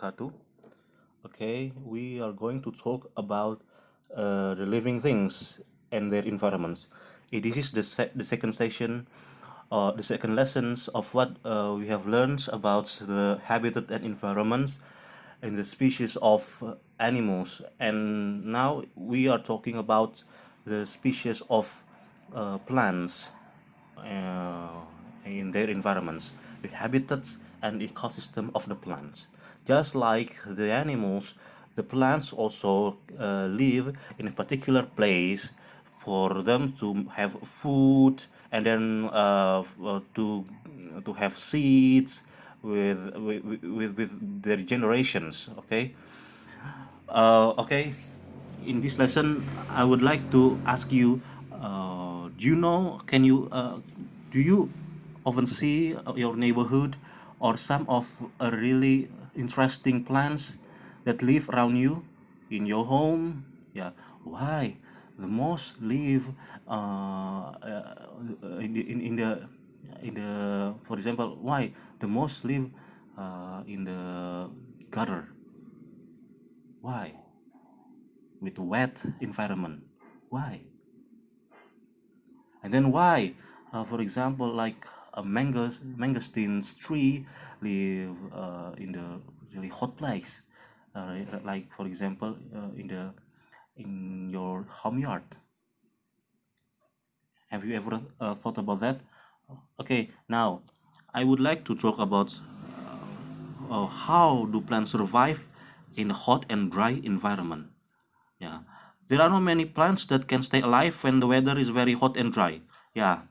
wabarakatuh. Okay, we are going to talk about the living things and their environments. This is the second session, the second lessons of what we have learned about the habitat and environments and the species of animals. And now we are talking about the species of plants in their environments, the habitats and ecosystem of the plants. Just like the animals, the plants also live in a particular place for them to have food and then to have seeds with their generations. Okay, in this lesson, I would like to ask you, do you know, do you often see your neighborhood or some of a really interesting plants that live around you in your home? Yeah, why? The most live in the, for example, why the most live in the gutter? Why? With wet environment. Why? And then why? For example, like a mangosteens tree live in the really hot place, like for example in your home yard. Have you ever thought about that? Okay, now I would like to talk about how do plants survive in a hot and dry environment. Yeah. There are not many plants that can stay alive when the weather is very hot and dry. Yeah.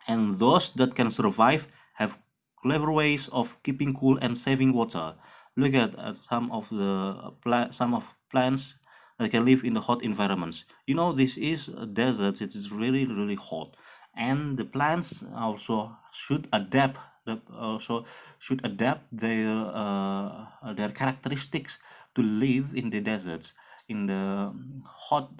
And those that can survive have clever ways of keeping cool and saving water. Look at some of the some of plants that can live in the hot environments. You know, this is a desert. It is really hot, and the plants also should adapt. Also should adapt their characteristics to live in the deserts, in the hot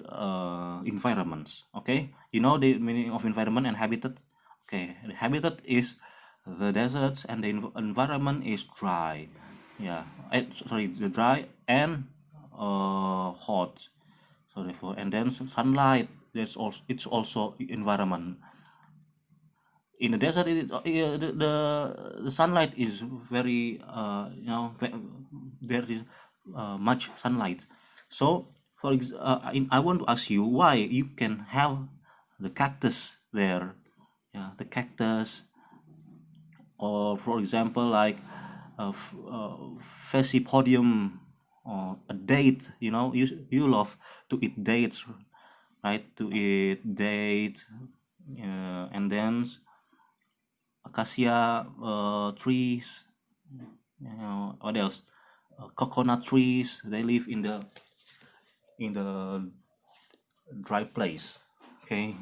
environments. Okay, you know the meaning of environment and habitat. Okay, the habitat is the deserts and the environment is dry. Yeah, sorry, the dry and hot. So therefore, and then sunlight. That's also, it's also environment. In the desert, the sunlight is very there is much sunlight. So I want to ask you why you can have the cactus there. Yeah, the cactus, or for example like Phaseopodium, or a date. You know, you love to eat dates, right? To eat date, and then acacia trees. What else? Coconut trees. They live in the dry place. Okay.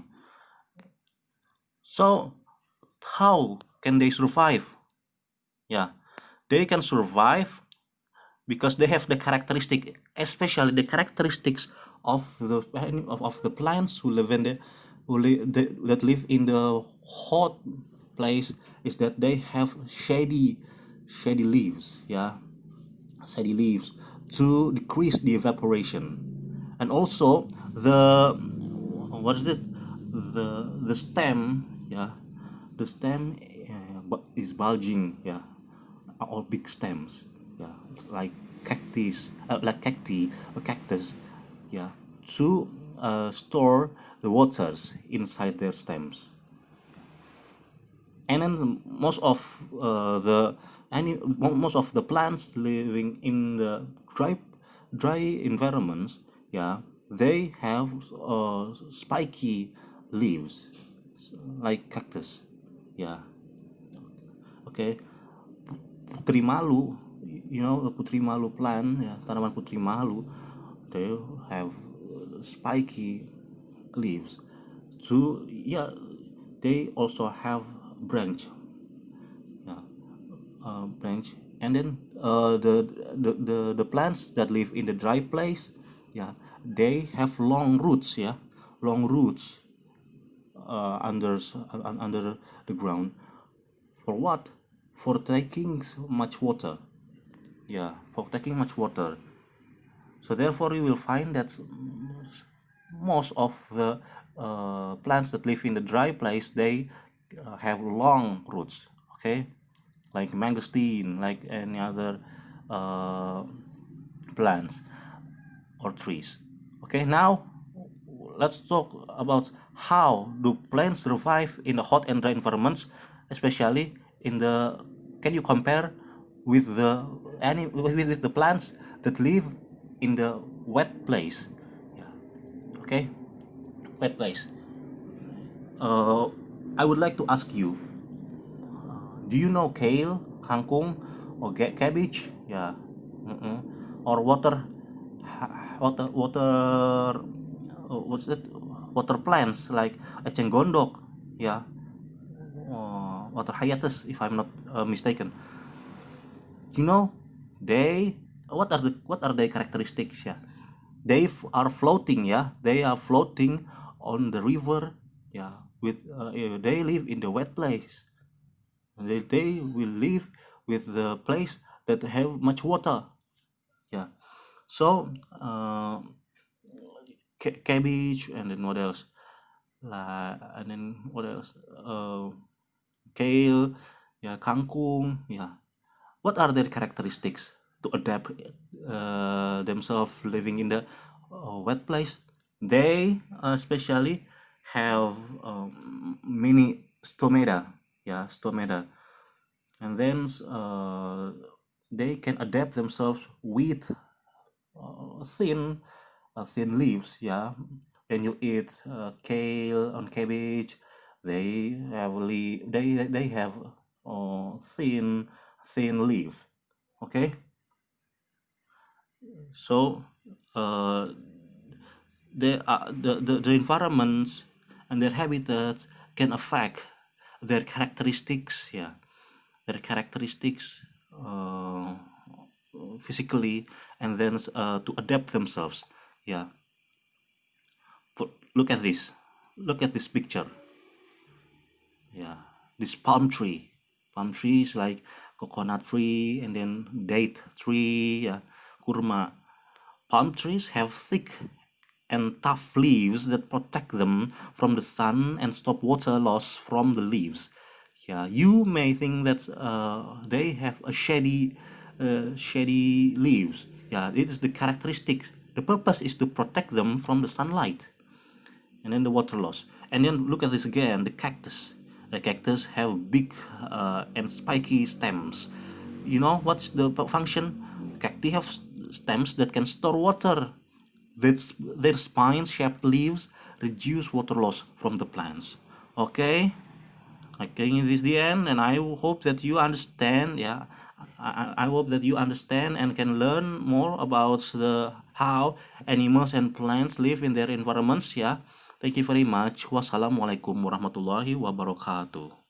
So how can they survive? Yeah, they can survive because they have the characteristic, especially the characteristics of the plants who live in that live in the hot place, is that they have shady leaves. Yeah, shady leaves to decrease the evaporation, and also the, what is it, the stem. Yeah, the stem is bulging. Yeah, all big stems. Yeah, it's like cacti or cactus. Yeah, to store the waters inside their stems. And then most of the plants living in the dry environments, yeah, they have spiky leaves, like cactus. Yeah. Okay. Putri malu, you know, the putri malu plant, ya, tanaman putri malu, they have spiky leaves. So yeah, they also have branch, yeah, branch. And then the plants that live in the dry place, yeah, they have long roots, yeah, long roots under the ground. For what? For taking much water. yeah, for taking much water. So therefore you will find that most of the plants that live in the dry place, they have long roots, okay, like mangosteen, like any other uh, plants or trees. Okay, now let's talk about how do plants survive in the hot and dry environments, especially in the, can you compare with the with the plants that live in the wet place? Yeah. Okay, wet place. uh, I would like to ask you, do you know kale, kangkung, or cabbage? Yeah. Mm-mm. Or water what's that, water plants like eceng gondok, yeah, water hiatus, if I'm not mistaken. You know, they, what are their characteristics? Yeah, are floating, yeah, they are floating on the river, yeah, with they live in the wet place. They will live with the place that have much water, yeah. So cabbage, and then what else, and then what else, kale, yeah, kangkung, yeah. What are their characteristics to adapt themselves living in the wet place? They especially have many stomata, yeah, stomata, and then they can adapt themselves with thin thin leaves, yeah. When you eat kale and cabbage, they have thin leaf, okay. So uh, the environments and their habitats can affect their characteristics, yeah, their characteristics physically, and then to adapt themselves, yeah. Look at this, look at this picture, yeah. This palm trees like coconut tree, and then date tree, yeah, kurma. Palm trees have thick and tough leaves that protect them from the sun and stop water loss from the leaves. Yeah, you may think that they have a shady leaves. Yeah, it is the characteristic. The purpose is to protect them from the sunlight and then the water loss. And then look at this again, the cactus. The cactus have big and spiky stems. You know what's the function? Cacti have stems that can store water. Their spine-shaped leaves reduce water loss from the plants. Okay, okay, this is the end, and I hope that you understand. Yeah, I hope that you understand and can learn more about the how animals and plants live in their environments. Yeah, thank you very much. Wassalamualaikum warahmatullahi wabarakatuh.